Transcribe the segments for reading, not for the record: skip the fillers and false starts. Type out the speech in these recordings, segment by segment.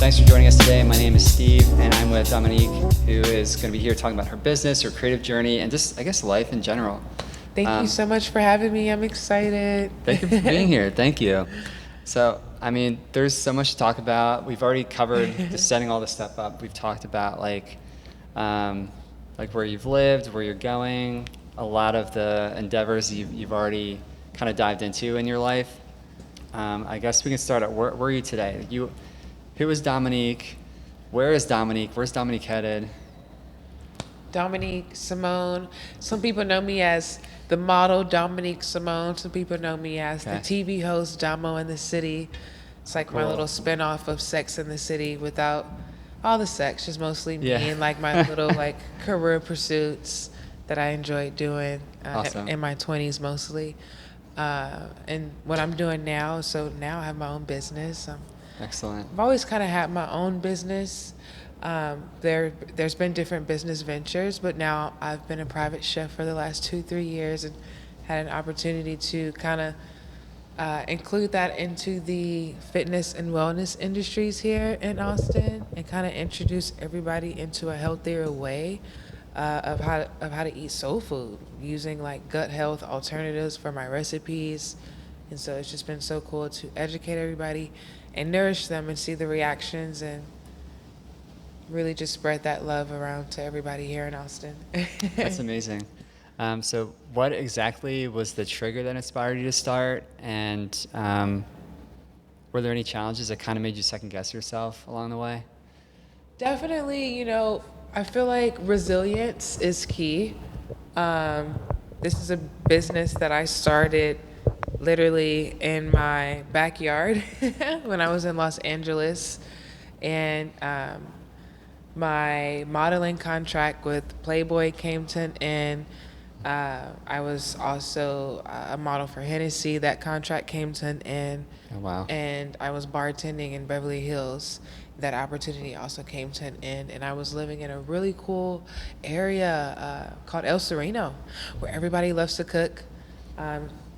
thanks for joining us today. My name is Steve, and I'm with Domonique, who is going to be here talking about her business, her creative journey, and just, I guess, life in general. Thank you so much for having me. I'm excited. Thank you for being here. Thank you. So, I mean, there's so much to talk about. We've already covered just setting all this stuff up. We've talked about like where you've lived, where you're going, a lot of the endeavors you've already kind of dived into in your life. I guess we can start at where are you today? Who is Domonique? Where is Domonique? Where's Domonique headed? Domonique Samone. Some people know me as the model Domonique Samone. Some people know me as the TV host Domo in the City. It's like my little spinoff of Sex in the City without all the sex, just mostly me and like my little like career pursuits that I enjoyed doing in my 20s mostly. And what I'm doing now, so now I have my own business. Excellent. I've always kind of had my own business. There's been different business ventures, but now I've been a private chef for the last 2-3 years and had an opportunity to kind of include that into the fitness and wellness industries here in Austin and kind of introduce everybody into a healthier way of how to eat soul food using like gut health alternatives for my recipes. And so it's just been so cool to educate everybody and nourish them and see the reactions and really just spread that love around to everybody here in Austin. That's amazing. So what exactly was the trigger that inspired you to start? And were there any challenges that kind of made you second guess yourself along the way? Definitely, I feel like resilience is key. This is a business that I started literally in my backyard when I was in Los Angeles. And my modeling contract with Playboy came to an end. I was also a model for Hennessy. That contract came to an end. Oh, wow. And I was bartending in Beverly Hills. That opportunity also came to an end. And I was living in a really cool area called El Sereno, where everybody loves to cook.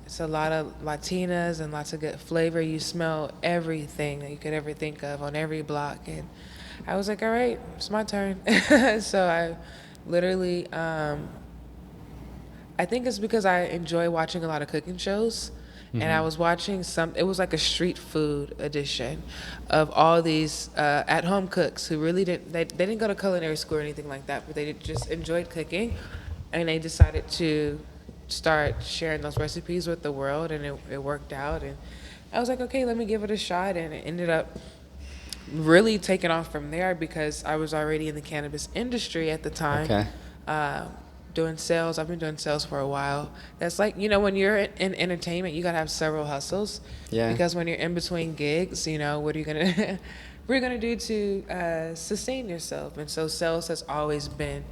It's a lot of Latinas and lots of good flavor. You smell everything that you could ever think of on every block. And I was like, all right, it's my turn. So I literally, I think it's because I enjoy watching a lot of cooking shows. Mm-hmm. And I was watching it was like a street food edition of all these at-home cooks who really they didn't go to culinary school or anything like that, but they just enjoyed cooking. And they decided to start sharing those recipes with the world, and it worked out. And I was like, okay, let me give it a shot. And it ended up really taking off from there because I was already in the cannabis industry at the time. Okay. Doing sales. I've been doing sales for a while. That's like, when you're in entertainment, you gotta have several hustles. Yeah. Because when you're in between gigs, what are you gonna do to sustain yourself? And so sales has always been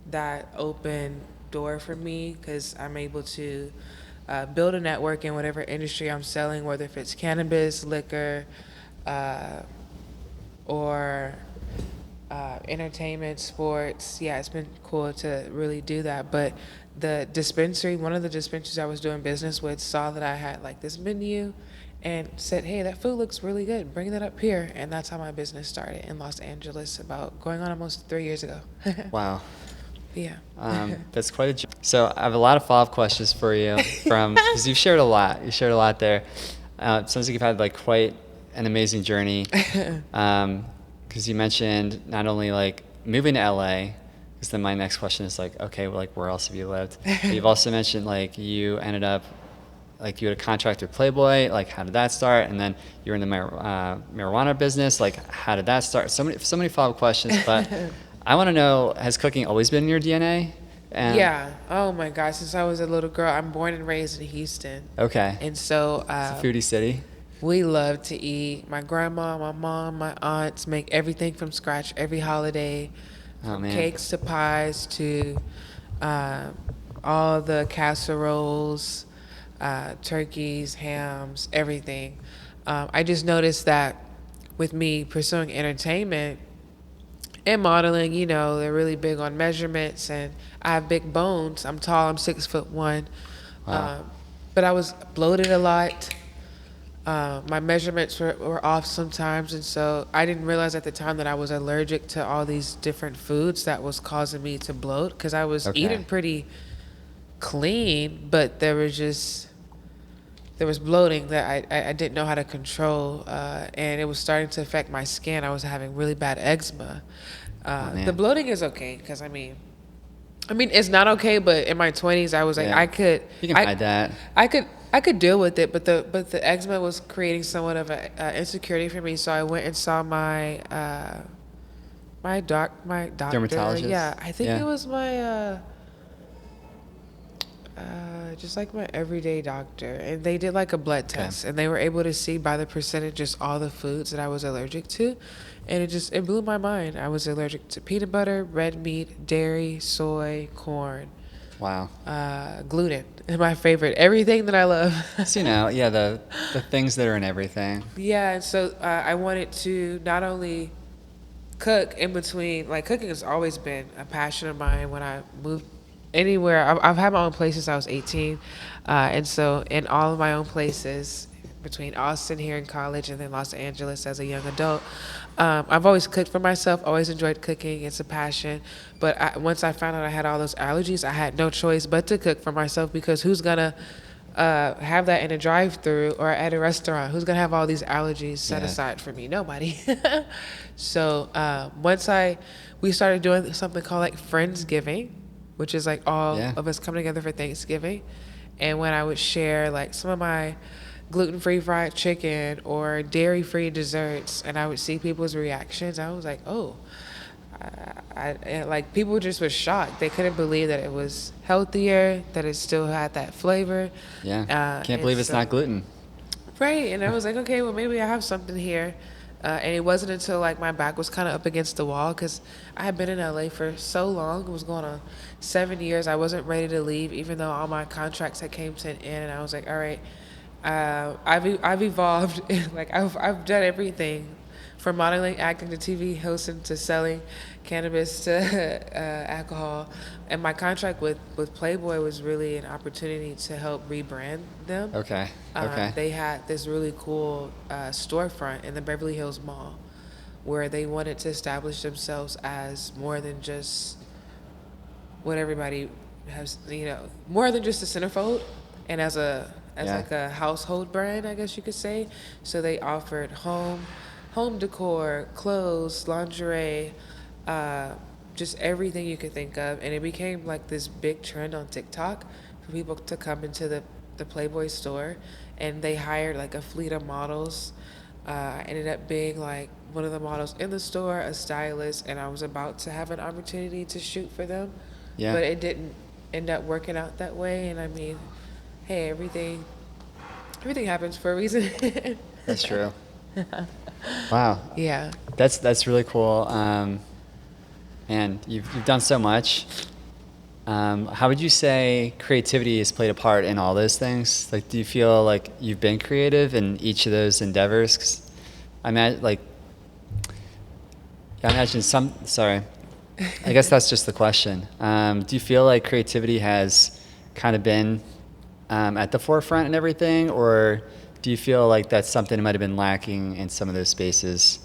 that open door for me because I'm able to build a network in whatever industry I'm selling, whether if it's cannabis, liquor, or entertainment, sports. Yeah, it's been cool to really do that. But one of the dispensaries I was doing business with saw that I had like this menu and said, hey, that food looks really good. Bring that up here. And that's how my business started in Los Angeles about going on almost 3 years ago. Wow. Yeah. That's quite a journey. So I have a lot of follow-up questions for you because you've shared a lot. You shared a lot there. It sounds like you've had like quite an amazing journey. Because you mentioned not only like moving to LA, because then my next question is like, okay, well, like where else have you lived? But you've also mentioned like you ended up, like you had a contract with Playboy, like how did that start? And then you were in the marijuana business, like how did that start? So many follow-up questions, but I want to know, has cooking always been in your DNA? Yeah. Oh my gosh, since I was a little girl. I'm born and raised in Houston. Okay. And so it's a foodie city. We love to eat. My grandma, my mom, my aunts make everything from scratch every holiday, from cakes to pies to all the casseroles, turkeys, hams, everything. I just noticed that with me pursuing entertainment and modeling, they're really big on measurements, and I have big bones. I'm tall. I'm 6'1". Wow. But I was bloated a lot. My measurements were off sometimes, and so I didn't realize at the time that I was allergic to all these different foods that was causing me to bloat, because I was eating pretty clean, but there was bloating that I didn't know how to control, and it was starting to affect my skin. I was having really bad eczema. The bloating is okay, because I mean it's not okay, but in my 20s I was like, you can hide that. I could deal with it, but the eczema was creating somewhat of a insecurity for me. So I went and saw my doctor. Dermatologist? Yeah, I think it was my just like my everyday doctor, and they did like a blood test, and they were able to see by the percentage just all the foods that I was allergic to, and it blew my mind. I was allergic to peanut butter, red meat, dairy, soy, corn. Wow. Gluten is my favorite. Everything that I love. So, the things that are in everything. Yeah, and so I wanted to not only cook in between, like cooking has always been a passion of mine. When I moved anywhere, I've had my own place since I was 18. And so in all of my own places, between Austin here in college and then Los Angeles as a young adult, I've always cooked for myself, always enjoyed cooking. It's a passion. But once I found out I had all those allergies, I had no choice but to cook for myself, because who's going to have that in a drive-thru or at a restaurant? Who's going to have all these allergies set aside for me? Nobody. So once we started doing something called like Friendsgiving, which is like all of us coming together for Thanksgiving. And when I would share like some of my gluten-free fried chicken or dairy-free desserts, and I would see people's reactions, I was like, oh, like people just were shocked. They couldn't believe that it was healthier, that it still had that flavor. Yeah, can't believe it's not gluten. Right, and I was like, okay, well maybe I have something here. And it wasn't until like my back was kind of up against the wall, because I had been in LA for so long. It was going on 7 years. I wasn't ready to leave, even though all my contracts had came to an end. And I was like, all right, I've evolved. Like I've done everything, from modeling, acting, to TV hosting, to selling cannabis, to alcohol. And my contract with Playboy was really an opportunity to help rebrand them. Okay. They had this really cool storefront in the Beverly Hills Mall, where they wanted to establish themselves as more than just what everybody has, more than just a centerfold, and as like a household brand, I guess you could say. So they offered home decor, clothes, lingerie, just everything you could think of. And it became like this big trend on TikTok for people to come into the Playboy store, and they hired like a fleet of models. I ended up being like one of the models in the store, a stylist, and I was about to have an opportunity to shoot for them. Yeah. But it didn't end up working out that way. And I mean, hey, everything happens for a reason. That's true. Wow. Yeah. That's really cool. And you've done so much. How would you say creativity has played a part in all those things? Like, do you feel like you've been creative in each of those endeavors? 'Cause I imagine sorry. I guess that's just the question. Do you feel like creativity has kind of been at the forefront in everything, or do you feel like that's something that might have been lacking in some of those spaces?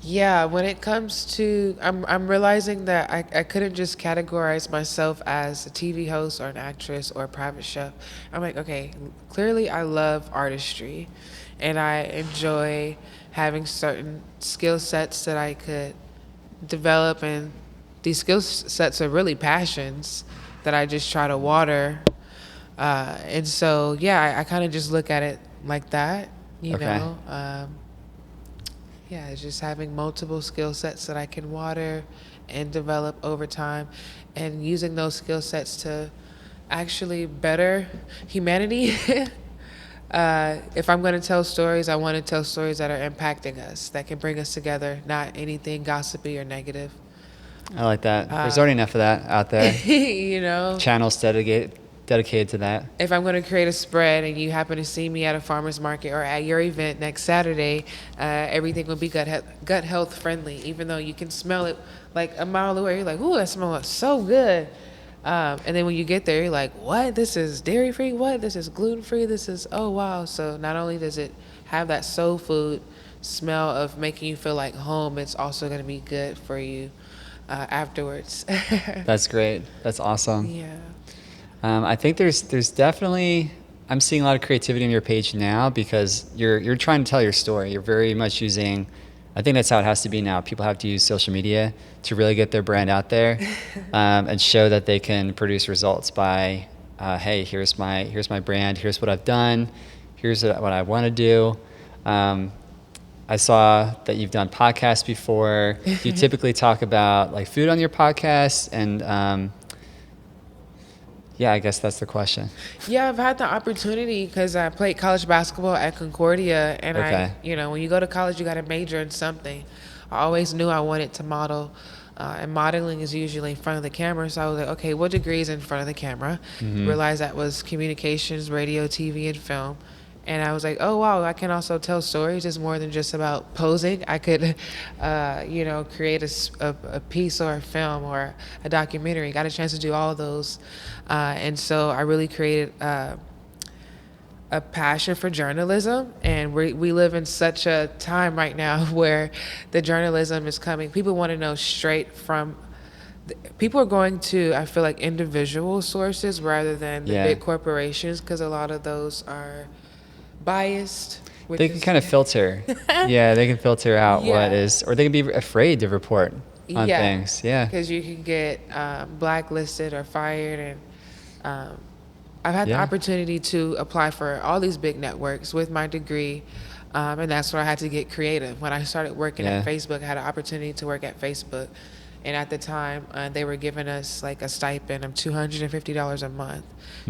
Yeah, when it comes to, I'm realizing that I couldn't just categorize myself as a TV host or an actress or a private chef. I'm like, okay, clearly I love artistry, and I enjoy having certain skill sets that I could develop, and these skill sets are really passions that I just try to water. And so, yeah, I kind of just look at it like that, you know. Yeah, it's just having multiple skill sets that I can water and develop over time, and using those skill sets to actually better humanity. If I'm going to tell stories, I want to tell stories that are impacting us, that can bring us together, not anything gossipy or negative. I like that. There's already enough of that out there. You know? Channels dedicated to that. If I'm going to create a spread and you happen to see me at a farmer's market or at your event next Saturday, everything will be gut health friendly, even though you can smell it like a mile away. You're like, ooh, that smells so good. And then when you get there, you're like, what? This is dairy free? What? This is gluten free? This is, oh, wow. So not only does it have that soul food smell of making you feel like home, it's also going to be good for you afterwards. That's great. That's awesome. Yeah. I think there's definitely, I'm seeing a lot of creativity on your page now because you're trying to tell your story. You're very much using, I think that's how it has to be now. People have to use social media to really get their brand out there, and show that they can produce results by, hey, here's my brand, here's what I've done, here's what I want to do. I saw that you've done podcasts before. Do you typically talk about like food on your podcast? And yeah, I guess that's the question. Yeah, I've had the opportunity because I played college basketball at Concordia, and Okay. when you go to college, you got to major in something. I always knew I wanted to model, and modeling is usually in front of the camera. So I was like, okay, what degree is in front of the camera? Realized that was communications, radio, TV, and film. And I was like, oh, wow, I can also tell stories. It's more than just about posing. I could, create a piece or a film or a documentary. Got a chance to do all those. And so I really created a passion for journalism. And we live in such a time right now where the journalism is coming. People want to know straight from people are going to, I feel like, individual sources rather than the big corporations, because a lot of those are biased. They can kind of filter. Yeah, they can filter out what is, or they can be afraid to report on things. Yeah. Because you can get blacklisted or fired. And I've had the opportunity to apply for all these big networks with my degree. And that's where I had to get creative. When I started working at Facebook, I had an opportunity to work at Facebook. And at the time, they were giving us like a stipend of $250 a month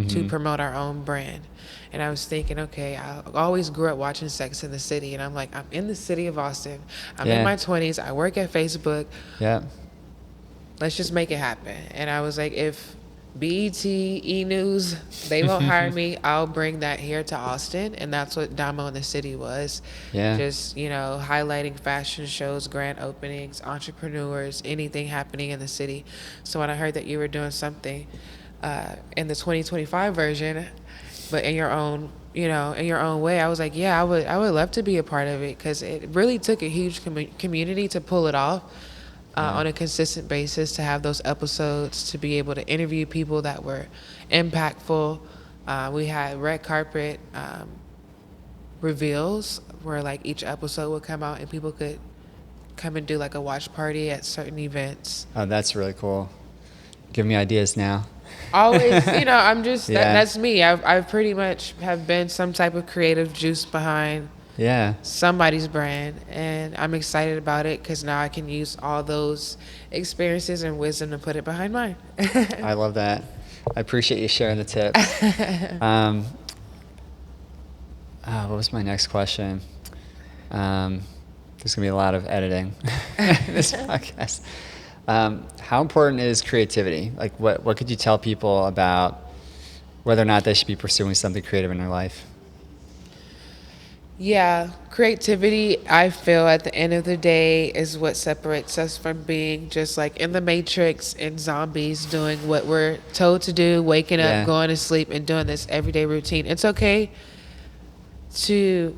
to promote our own brand. And I was thinking, okay, I always grew up watching Sex and the City. And I'm like, I'm in the city of Austin. I'm in my 20s. I work at Facebook. Yeah. Let's just make it happen. And I was like, if BET, E! News, they won't hire me, I'll bring that here to Austin. And that's what Domo in the City was. Yeah. Just, highlighting fashion shows, grand openings, entrepreneurs, anything happening in the city. So when I heard that you were doing something in the 2025 version, but in your own way, I was like, yeah, I would love to be a part of it, because it really took a huge community to pull it off. On a consistent basis, to have those episodes, to be able to interview people that were impactful. We had red carpet reveals where like each episode would come out and people could come and do like a watch party at certain events. Oh, that's really cool. Give me ideas now. Always, I'm just, that's me. I pretty much have been some type of creative juice behind somebody's brand, and I'm excited about it because now I can use all those experiences and wisdom to put it behind mine. I love that. I appreciate you sharing the tips. What was my next question? There's gonna be a lot of editing in this podcast. How important is creativity? Like, what could you tell people about whether or not they should be pursuing something creative in their life? Yeah, creativity, I feel at the end of the day, is what separates us from being just like in the Matrix and zombies doing what we're told to do, waking up, going to sleep, and doing this everyday routine. It's okay to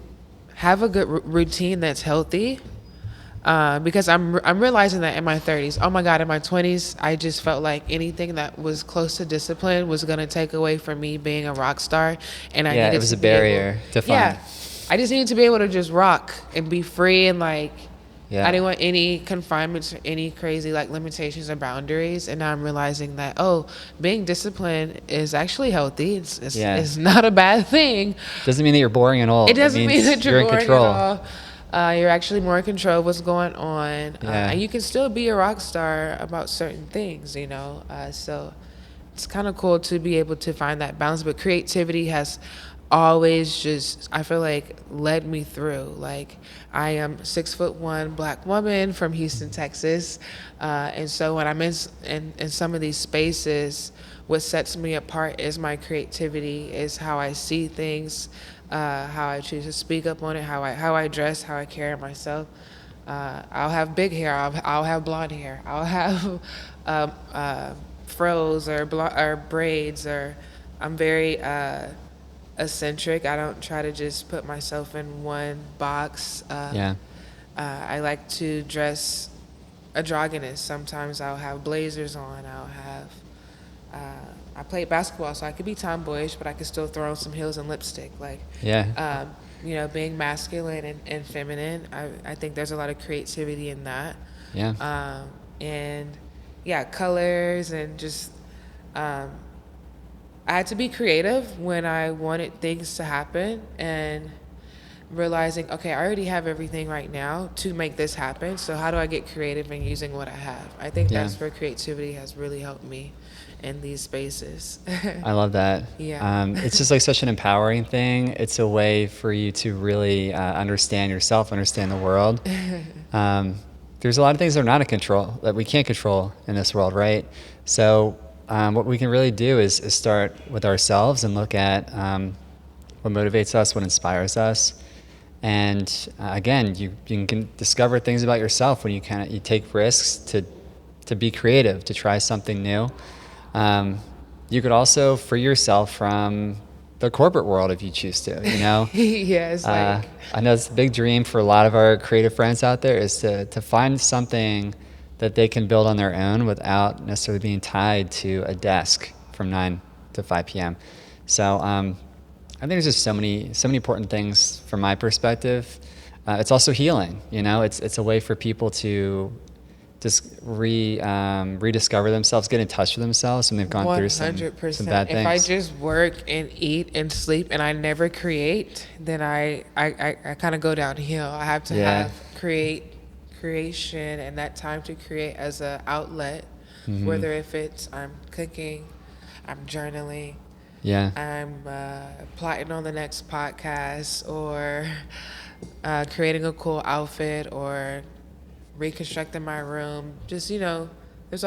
have a good routine that's healthy, because I'm realizing that in my 30s. Oh my God, in my 20s, I just felt like anything that was close to discipline was going to take away from me being a rock star. And I needed it was a barrier to find. Yeah. I just needed to be able to just rock and be free, and like, I didn't want any confinements or any crazy like limitations or boundaries. And now I'm realizing that, being disciplined is actually healthy. It's not a bad thing. Doesn't mean that you're boring and old. It doesn't mean that you're boring in control. At all. You're actually more in control of what's going on. And you can still be a rock star about certain things, so it's kind of cool to be able to find that balance. But creativity has always just, I feel like, led me through. Like, I am 6'1" Black woman from Houston, Texas, and so when I'm in some of these spaces, what sets me apart is my creativity, is how I see things, how I choose to speak up on it, how I dress, how I carry myself. I'll have big hair, I'll have blonde hair, I'll have fros or braids, or I'm very eccentric. I don't try to just put myself in one box. Yeah. I like to dress androgynous. Sometimes I'll have blazers on. I played basketball, so I could be tomboyish, but I could still throw on some heels and lipstick. Like, Yeah. being masculine and feminine. I think there's a lot of creativity in that. Yeah. And yeah, colors and just, I had to be creative when I wanted things to happen, and realizing, okay, I already have everything right now to make this happen. So how do I get creative in using what I have? I think Yeah. that's where creativity has really helped me in these spaces. I love that. Yeah. It's just like such an empowering thing. It's a way for you to really understand yourself, understand the world. There's a lot of things that are not in control, that we can't control in this world, right? So what we can really do is start with ourselves and look at what motivates us, what inspires us. And again, you can discover things about yourself when you take risks to be creative, to try something new. You could also free yourself from the corporate world if you choose to, Yeah, it's like, I know it's a big dream for a lot of our creative friends out there is to find something that they can build on their own without necessarily being tied to a desk from 9 to 5 p.m. So I think there's just so many important things from my perspective. It's also healing, it's a way for people to just rediscover themselves, get in touch with themselves when they've gone through some 100%. bad things. If I just work and eat and sleep and I never create, then I kind of go downhill. I have to have creation and that time to create as an outlet, whether if it's I'm cooking, I'm journaling, I'm plotting on the next podcast, or creating a cool outfit, or reconstructing my room. Just, there's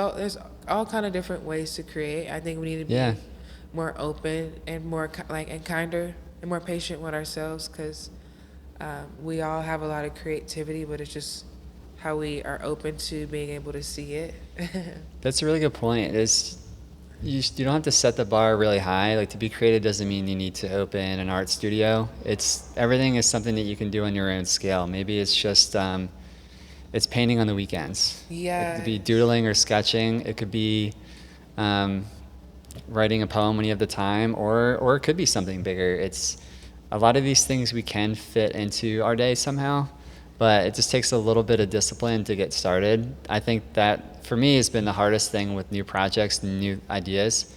all kind of different ways to create. I think we need to be more open and more and kinder and more patient with ourselves, because we all have a lot of creativity, but it's just how we are open to being able to see it. That's a really good point. You don't have to set the bar really high. Like, to be creative doesn't mean you need to open an art studio. Everything is something that you can do on your own scale. Maybe it's just it's painting on the weekends. Yeah. It could be doodling or sketching. It could be writing a poem when you have the time, or it could be something bigger. It's a lot of these things we can fit into our day somehow, but it just takes a little bit of discipline to get started. I think that for me has been the hardest thing with new projects and new ideas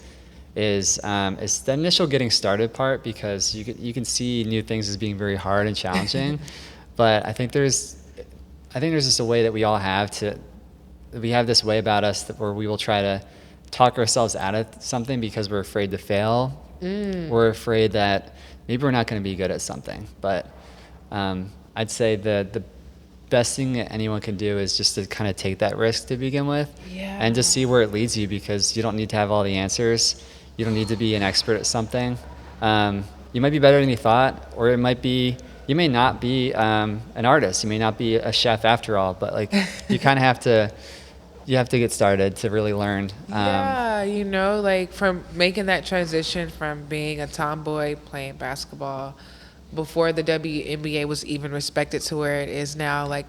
is the initial getting started part, because you can see new things as being very hard and challenging. But I think there's just a way that we all we have this way about us where we will try to talk ourselves out of something because we're afraid to fail. We're afraid that maybe we're not going to be good at something. But I'd say the best thing that anyone can do is just to kind of take that risk to begin with, and just see where it leads you, because you don't need to have all the answers. You don't need to be an expert at something. You might be better than you thought, or you may not be an artist. You may not be a chef after all, but like you kind of have to get started to really learn. Like from making that transition from being a tomboy playing basketball before the WNBA was even respected to where it is now. Like,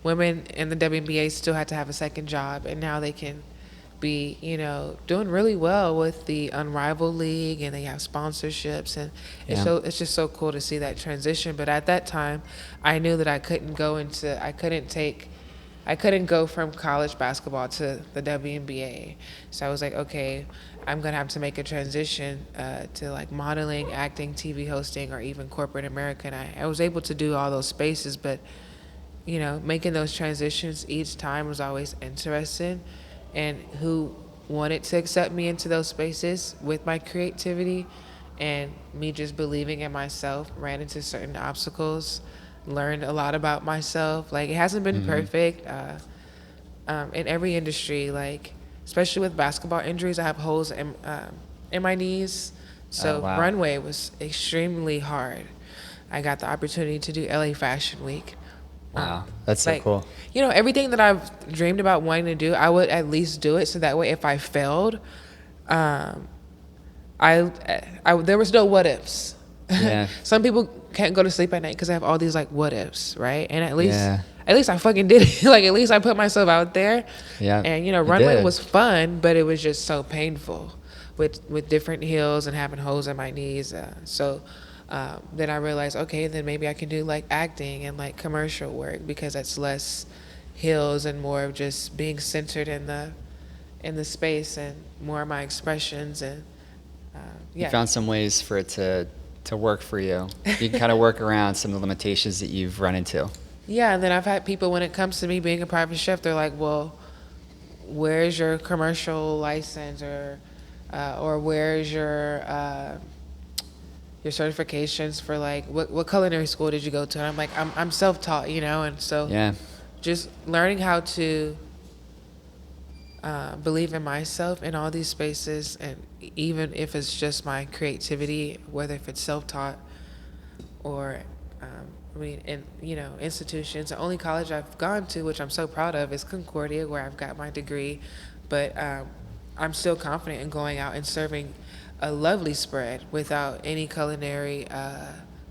women in the WNBA still had to have a second job, and now they can be, doing really well with the Unrivaled League, and they have sponsorships, and it's just so cool to see that transition. But at that time, I knew that I couldn't go from college basketball to the WNBA. So I was like, okay, I'm gonna have to make a transition to like modeling, acting, TV hosting, or even corporate America. And I was able to do all those spaces, but making those transitions each time was always interesting. And who wanted to accept me into those spaces with my creativity and me just believing in myself, ran into certain obstacles, learned a lot about myself. Like, it hasn't been perfect in every industry, like especially with basketball injuries. I have holes in my knees, so runway was extremely hard. I got the opportunity to do LA Fashion Week. Wow, that's so cool. Everything that I've dreamed about wanting to do, I would at least do it, so that way if I failed, there was no what ifs. Yeah. Some people can't go to sleep at night because they have all these like what ifs, right? And at Yeah. least I fucking did it. Like at least I put myself out there. Yeah. And You runway did. was fun, but it was just so painful with different heels and having holes in my knees. Then I realized, okay, then maybe I can do like acting and like commercial work because that's less heels and more of just being centered in the space and more of my expressions and You found some ways for it to work for you. You can kind of work around some of the limitations that you've run into. Yeah, and then I've had people, when it comes to me being a private chef, they're like, well, where's your commercial license or where's your certifications for like what culinary school did you go to? And I'm like, I'm self-taught, and so Yeah. just learning how to believe in myself in all these spaces, and even if it's just my creativity, whether if it's self-taught or in institutions. The only college I've gone to, which I'm so proud of, is Concordia, where I've got my degree, but I'm still confident in going out and serving a lovely spread without any culinary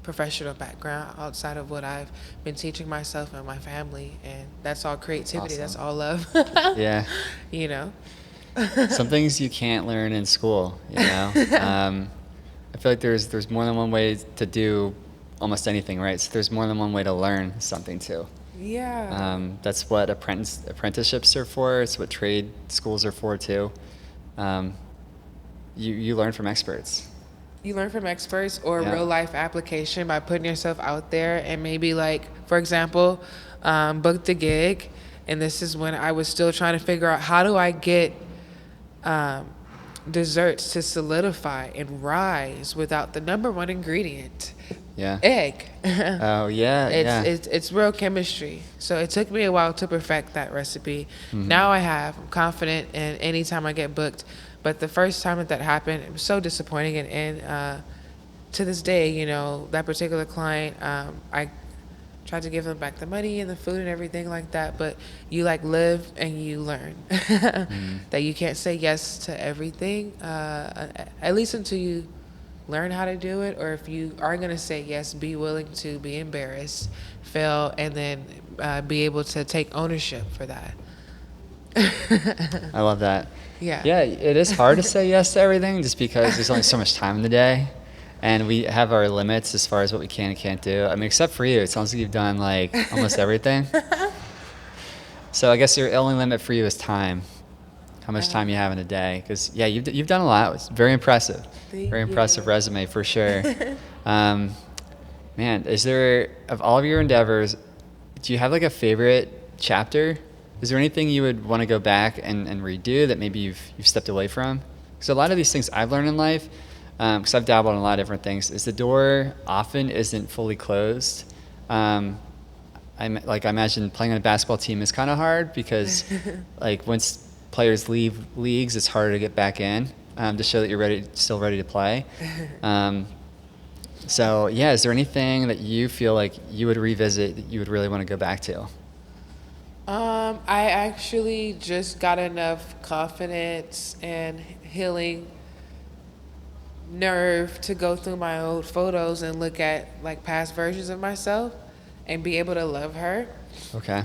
professional background outside of what I've been teaching myself and my family, and that's all creativity. Awesome. That's all love. Yeah. Some things you can't learn in school. I feel like there's more than one way to do almost anything, right? So there's more than one way to learn something too. Yeah. That's what apprenticeships are for. It's what trade schools are for too. You learn from experts. You learn from experts or Yeah. real life application by putting yourself out there and maybe like, for example, booked a gig, and this is when I was still trying to figure out how do I get desserts to solidify and rise without the number one ingredient, Yeah. egg. Oh yeah. It's real chemistry. So it took me a while to perfect that recipe. Mm-hmm. Now I'm confident, and anytime I get booked. But the first time that happened, it was so disappointing. And to this day, that particular client, I tried to give them back the money and the food and everything like that. But you like live and you learn that you can't say yes to everything, at least until you learn how to do it. Or if you are going to say yes, be willing to be embarrassed, fail, and then be able to take ownership for that. I love that. Yeah. Yeah, it is hard to say yes to everything just because there's only so much time in the day, and we have our limits as far as what we can and can't do. I mean, except for you, it sounds like you've done like almost everything. So I guess your only limit for you is time. How much time you have in a day? Because yeah, you've done a lot. It's very impressive. Very impressive resume for sure. Man, is there, of all of your endeavors, do you have like a favorite chapter? Is there anything you would want to go back and redo that maybe you've stepped away from? Because a lot of these things I've learned in life, because I've dabbled in a lot of different things, is the door often isn't fully closed. I imagine playing on a basketball team is kind of hard because like once players leave leagues, it's harder to get back in to show that you're still ready to play. So yeah, is there anything that you feel like you would revisit that you would really want to go back to? I actually just got enough confidence and healing nerve to go through my old photos and look at like past versions of myself and be able to love her. Okay.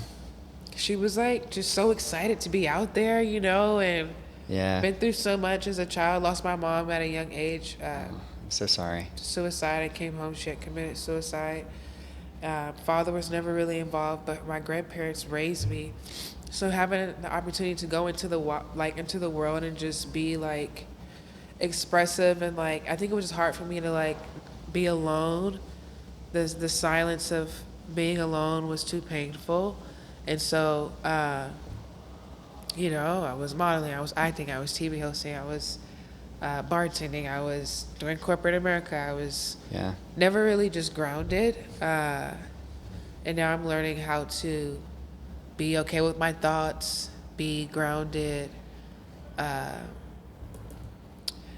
She was like just so excited to be out there, and Yeah. been through so much as a child. Lost my mom at a young age. I'm so sorry. Suicide. I came home, she had committed suicide. Father was never really involved, but my grandparents raised me. So having the opportunity to go into the world and just be like expressive and like, I think it was just hard for me to like be alone. The silence of being alone was too painful, and so I was modeling, I was acting, I was TV hosting, I was bartending, I was doing corporate America. I was never really just grounded. And now I'm learning how to be okay with my thoughts, be grounded.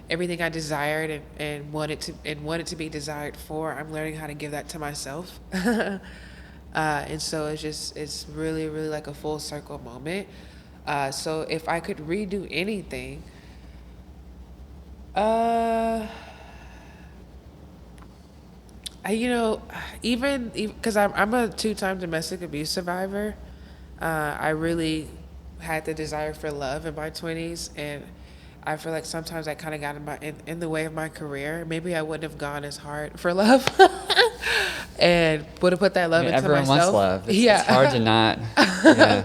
Everything I desired and wanted to be desired for, I'm learning how to give that to myself. And so it's really, really like a full circle moment. So if I could redo anything, Even because I'm a 2-time domestic abuse survivor, I really had the desire for love in my 20s, and I feel like sometimes I kind of got in the way of my career. Maybe I wouldn't have gone as hard for love, and would have put that I love mean, into everyone wants myself. love. It's Yeah. hard to not. Yeah.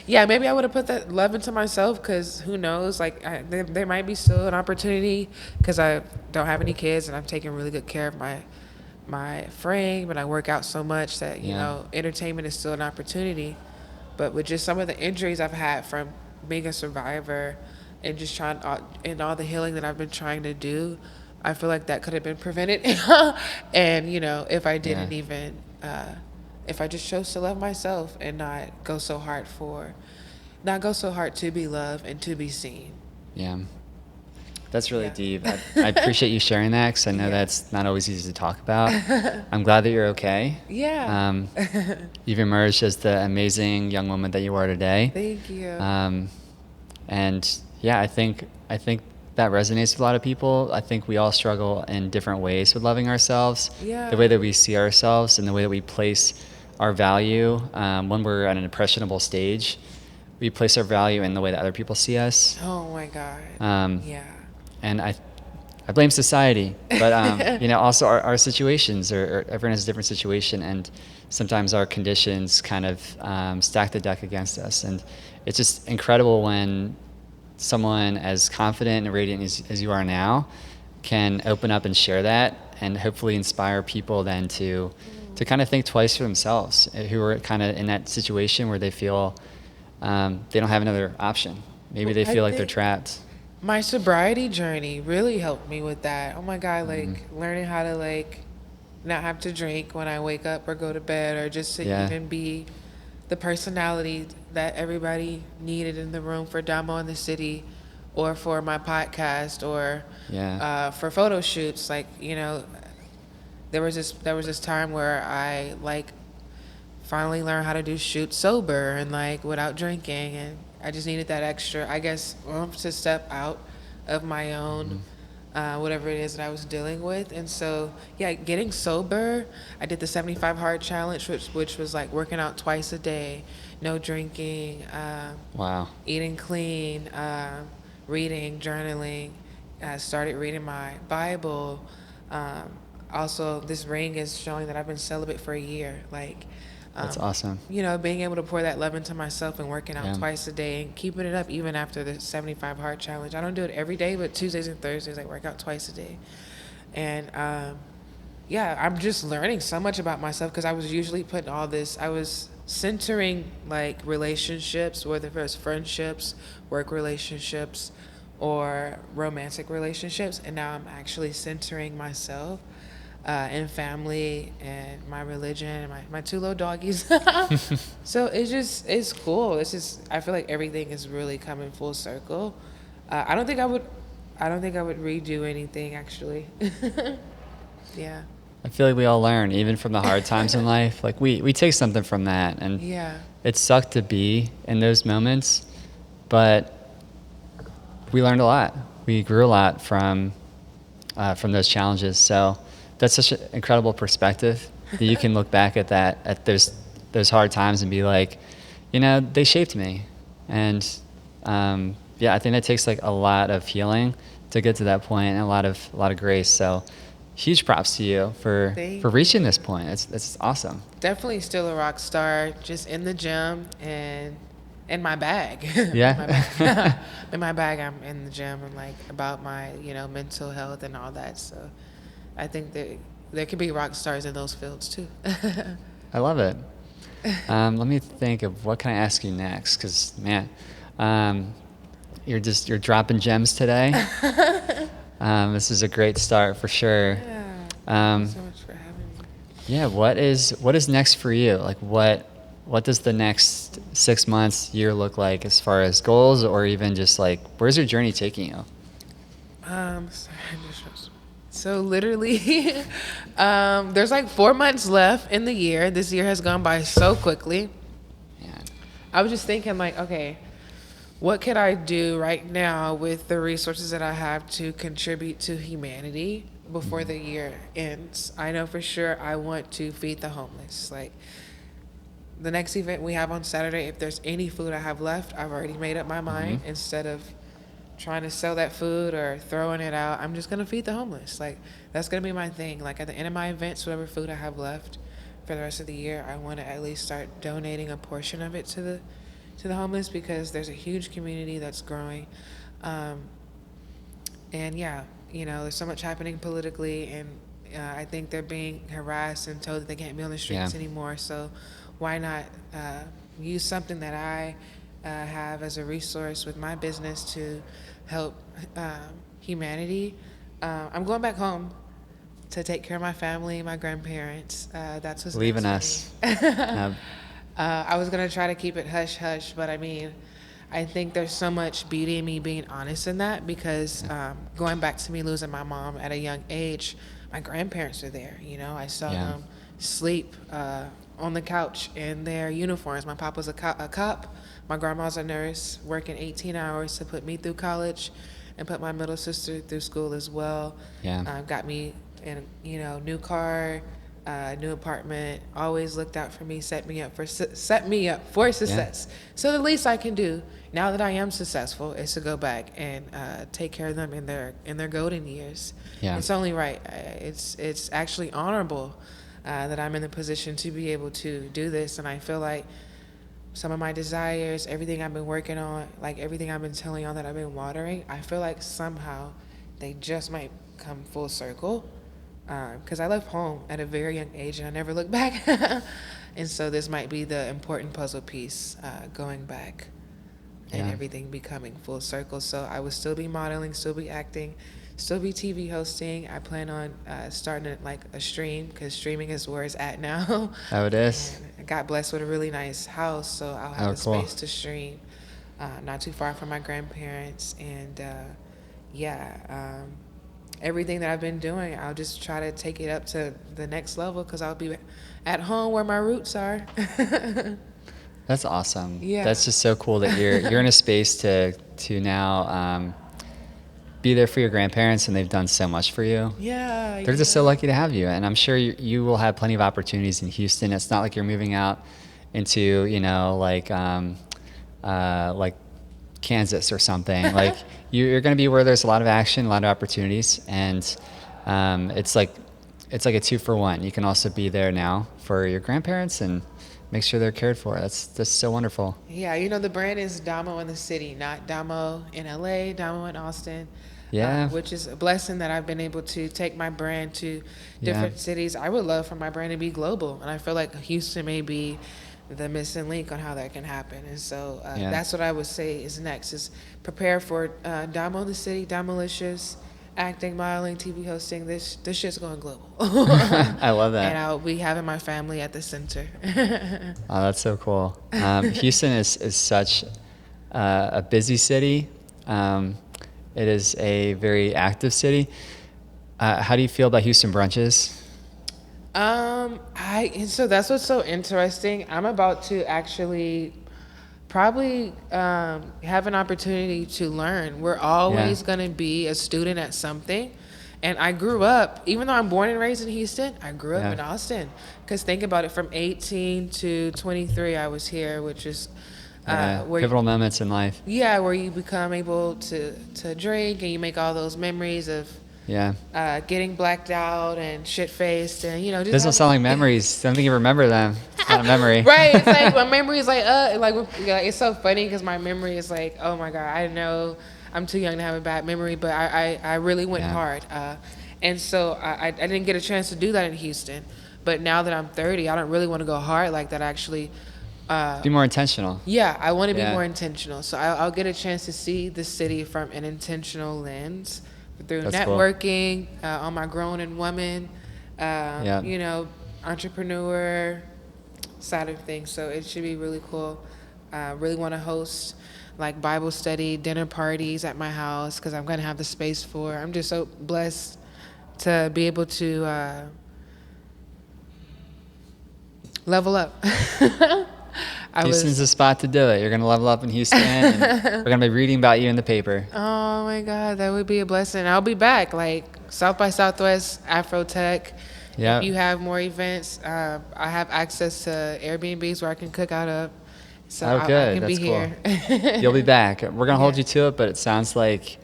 Yeah, maybe I would have put that love into myself, because who knows? Like, there might be still an opportunity, because I don't have any kids and I'm taking really good care of my frame, and I work out so much that, Yeah. entertainment is still an opportunity. But with just some of the injuries I've had from being a survivor and just and all the healing that I've been trying to do, I feel like that could have been prevented. And, if I Yeah. didn't even, if I just chose to love myself and not go so hard to be loved and to be seen. Yeah. That's really Yeah. deep. I appreciate you sharing that, because I know Yeah. that's not always easy to talk about. I'm glad that you're okay. Yeah. You've emerged as the amazing young woman that you are today. Thank you. And yeah, I think that resonates with a lot of people. I think we all struggle in different ways with loving ourselves. Yeah. The way that we see ourselves and the way that we place our value when we're at an impressionable stage. We place our value in the way that other people see us. Oh my God. Yeah. And I blame society, but also our situations, or everyone has a different situation, and sometimes our conditions kind of stack the deck against us. And it's just incredible when someone as confident and radiant as you are now can open up and share that, and hopefully inspire people then to kind of think twice for themselves, who are kind of in that situation where they feel they don't have another option. Maybe they feel like they're trapped. My sobriety journey really helped me with that. Oh my God, learning how to not have to drink when I wake up or go to bed, or just to even be the personality that everybody needed in the room for Domo in the City, or for my podcast, or for photo shoots. There was this time where I finally learned how to do shoots sober and without drinking, and I just needed that extra, I guess, oomph to step out of my own whatever it is that I was dealing with. And so, getting sober, I did the 75 hard challenge, which was working out twice a day, no drinking, Wow. eating clean, reading, journaling. I started reading my Bible. Also, this ring is showing that I've been celibate for a year. That's awesome. Being able to pour that love into myself and working out twice a day and keeping it up even after the 75 hard challenge. I don't do it every day, but Tuesdays and Thursdays I work out twice a day. And I'm just learning so much about myself, because I was usually putting all this, I was centering relationships, whether it was friendships, work relationships, or romantic relationships, and now I'm actually centering myself and family and my religion and my 2 little doggies. So it's cool. I feel like everything is really coming full circle. I don't think I would redo anything, actually. Yeah. I feel like we all learn, even from the hard times in life. We take something from that, and it sucked to be in those moments, but we learned a lot. We grew a lot from those challenges. So that's such an incredible perspective that you can look back at those hard times and be like, they shaped me. And I think that takes a lot of healing to get to that point, and a lot of grace. So huge props to you for reaching this point. It's awesome. Definitely still a rock star, just in the gym and in my bag. Yeah. In my bag, I'm in the gym and about my mental health and all that. So I think that there could be rock stars in those fields too. I love it. Let me think of what can I ask you next, because man, you're dropping gems today. This is a great start for sure. Yeah. Thank you so much for having me. Yeah. What is next for you? What does the next 6 months, year look like, as far as goals, or even just where's your journey taking you? So literally, there's 4 months left in the year. This year has gone by so quickly. Man. I was just thinking okay, what could I do right now with the resources that I have to contribute to humanity? before the year ends. I know for sure I want to feed the homeless. Like the next event we have on Saturday, if there's any food I have left, I've already made up my mind. Instead of trying to sell that food or throwing it out, I'm just gonna feed the homeless. Like that's gonna be my thing. Like at the end of my events, whatever food I have left for the rest of the year, I want to at least start donating a portion of it to the homeless, because there's a huge community that's growing. And yeah, there's so much happening politically, and I think they're being harassed and told that they can't be on the streets anymore. So why not use something that I have as a resource with my business to help humanity? I'm going back home to take care of my family, my grandparents. That's what's leaving next us. for me. I was going to try to keep it hush hush, but I mean, I think there's so much beauty in me being honest in that, because going back to me losing my mom at a young age, my grandparents are there. I saw them sleep on the couch in their uniforms. My papa's a cop. My grandma's a nurse, working 18 hours to put me through college and put my middle sister through school as well. Got me in new car, new apartment, always looked out for me, set me up for success. So the least I can do now that I am successful is to go back and take care of them in their golden years. It's only right. It's actually honorable that I'm in the position to be able to do this, and I feel like some of my desires, everything I've been working on, like everything I've been telling y'all that I've been watering, I feel like somehow they just might come full circle. Because I left home at a very young age and I never looked back. And so this might be the important puzzle piece, going back and everything becoming full circle. So I would still be modeling, still be acting, still be TV hosting. I plan on starting like a stream, because streaming is where it's at now. Oh, it is. And I got blessed with a really nice house, so I'll have space to stream, not too far from my grandparents. And everything that I've been doing, I'll just try to take it up to the next level, because I'll be at home where my roots are. That's awesome. Yeah. That's just so cool that you're in a space to now be there for your grandparents, and they've done so much for you. Yeah. They're just so lucky to have you, and I'm sure you will have plenty of opportunities in Houston. It's not like you're moving out into like Kansas or something. Like you're going to be where there's a lot of action, a lot of opportunities, and it's like a 2-for-1. You can also be there now for your grandparents and make sure they're cared for. That's so wonderful. Yeah, the brand is Domo in the city, not Domo in LA, Domo in Austin. Yeah. Which is a blessing that I've been able to take my brand to different cities. I would love for my brand to be global, and I feel like Houston may be the missing link on how that can happen. And so that's what I would say is next, is prepare for Domo in the city, Domolicious, acting, modeling, TV hosting. This shit's going global. I love that. And I'll be having my family at the center. Oh, that's so cool. Houston is such a busy city. It is a very active city. How do you feel about Houston brunches? So that's what's so interesting. I'm about to actually probably have an opportunity to learn. We're always going to be a student at something. And I grew up, even though I'm born and raised in Houston, I grew up in Austin. Because think about it, from 18 to 23, I was here, which is where pivotal moments in life. Yeah, where you become able to drink, and you make all those memories of getting blacked out and shit-faced, and just doesn't sound like memories. I don't think you remember them. It's not a memory. Right. It's like my memory is like it's so funny, because my memory is like, oh my God, I know I'm too young to have a bad memory, but I really went hard, and so I didn't get a chance to do that in Houston. But now that I'm 30, I don't really want to go hard like that. Actually, be more intentional. Yeah, I want to be more intentional. So I'll get a chance to see the city from an intentional lens, through networking, cool. On my grown and woman, entrepreneur side of things. So it should be really cool. Really want to host like Bible study, dinner parties at my house, because I'm going to have the space for. I'm just so blessed to be able to level up. Houston's the spot to do it. You're going to level up in Houston, and we're going to be reading about you in the paper. Oh my God, that would be a blessing. I'll be back. Like, South by Southwest, Afro Tech. Yeah. If you have more events, I have access to Airbnbs where I can cook out of. So Oh, good. I can That's be cool. here. You'll be back. We're gonna hold Yeah. you to it, but it sounds like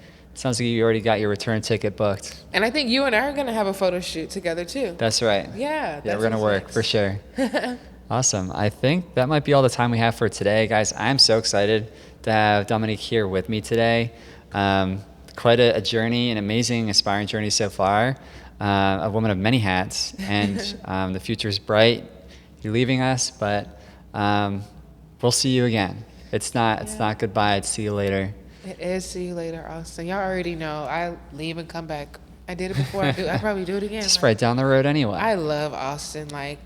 you already got your return ticket booked. And I think you and I are going to have a photo shoot together too. That's right. Yeah. Yeah, that's we're gonna what's work for next. sure. Awesome. I think that might be all the time we have for today, guys. I'm so excited to have Domonique here with me today. Quite a journey, an amazing, inspiring journey so far. A woman of many hats, and the future is bright. You're leaving us, but we'll see you again. It's not goodbye. It's see you later. It is see you later, Austin. Y'all already know I leave and come back. I did it before. I probably do it again. Just right down the road anyway. I love Austin. Like,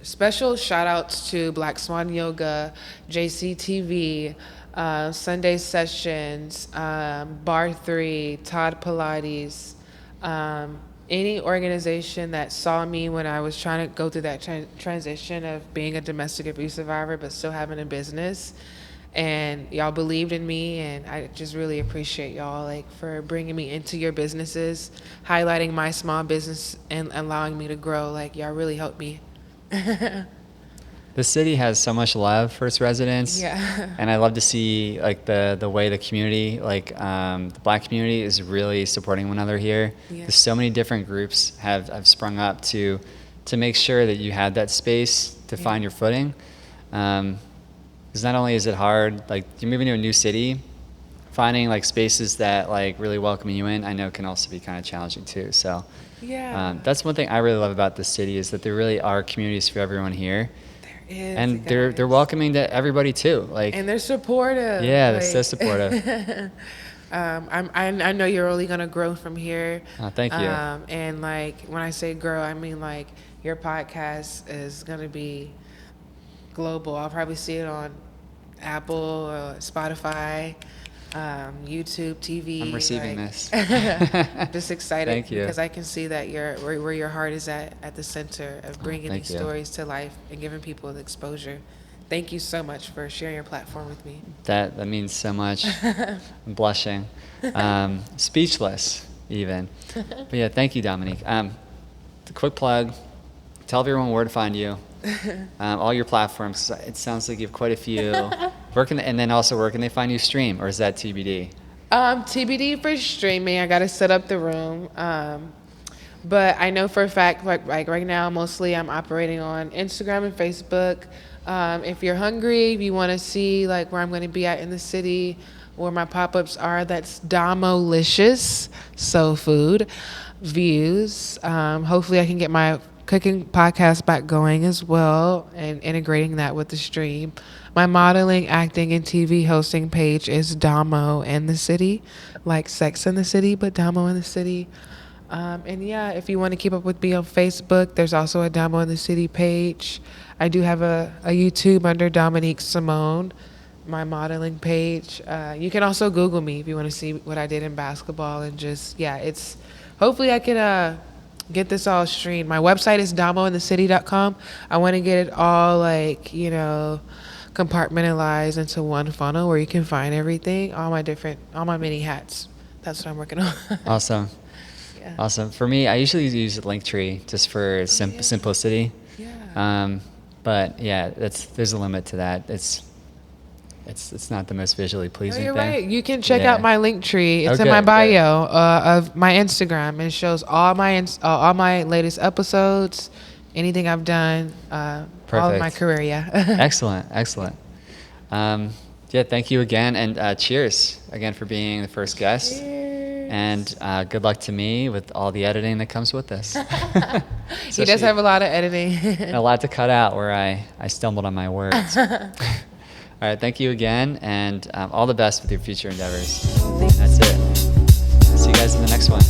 special shout outs to Black Swan Yoga, JCTV, Sunday Sessions, Bar 3, Todd Pilates, any organization that saw me when I was trying to go through that transition of being a domestic abuse survivor but still having a business. And y'all believed in me, and I just really appreciate y'all, like, for bringing me into your businesses, highlighting my small business and allowing me to grow. Like, y'all really helped me. The city has so much love for its residents. Yeah. And I love to see like the way the community, like the Black community, is really supporting one another here. Yeah. There's so many different groups have sprung up to make sure that you have that space to find your footing. Because not only is it hard, like you're moving to a new city, finding like spaces that like really welcome you in, I know can also be kind of challenging too. So Yeah. that's one thing I really love about this city, is that there really are communities for everyone here. Is, And guys. they're welcoming to everybody too. Like, And they're supportive. yeah, they're like, so supportive. I know you're only gonna grow from here. Thank you. And like when I say grow, I mean like your podcast is gonna be global. I'll probably see it on Apple or Spotify, YouTube, TV. I'm receiving like, this. Just excited. Thank you. Because I can see that where your heart is at the center of bringing thank these you. stories to life and giving people the exposure. Thank you so much for sharing your platform with me. That means so much. I'm blushing, speechless even. But yeah, thank you, Domonique. The quick plug: tell everyone where to find you. All your platforms. It sounds like you have quite a few. And then also where can they find you stream, or is that TBD? TBD for streaming. I gotta set up the room. But I know for a fact, like right now, mostly I'm operating on Instagram and Facebook. If you're hungry, if you want to see like where I'm going to be at in the city, where my pop-ups are, that's Domolicious Soul Food Views. Hopefully I can get my cooking podcast back going as well and integrating that with the stream. My modeling, acting, and TV hosting page is Domo in the City, like Sex in the City, but Domo in the City. And yeah, if you want to keep up with me on Facebook, there's also a Domo in the City page. I do have a YouTube under Domonique Samone, my modeling page. You can also Google me if you want to see what I did in basketball, and just, yeah, it's, hopefully I can get this all streamed. My website is domointhecity.com. I want to get it all, like, you know, compartmentalized into one funnel where you can find everything, all my many hats. That's what I'm working on. Awesome. Yeah. Awesome. For me, I usually use Linktree just for simplicity. Yeah. But yeah, there's a limit to that. It's not the most visually No, pleasing you're thing. right. You can check Yeah. out my link tree. It's Oh, in my good, bio of my Instagram. It shows all my latest episodes, anything I've done, all of my Perfect. career. Yeah. Excellent. Yeah, thank you again, and cheers again for being the first guest. Cheers. And good luck to me with all the editing that comes with this. He does have a lot of editing. a lot to cut out where I stumbled on my words. All right, thank you again, and all the best with your future endeavors. That's it. See you guys in the next one.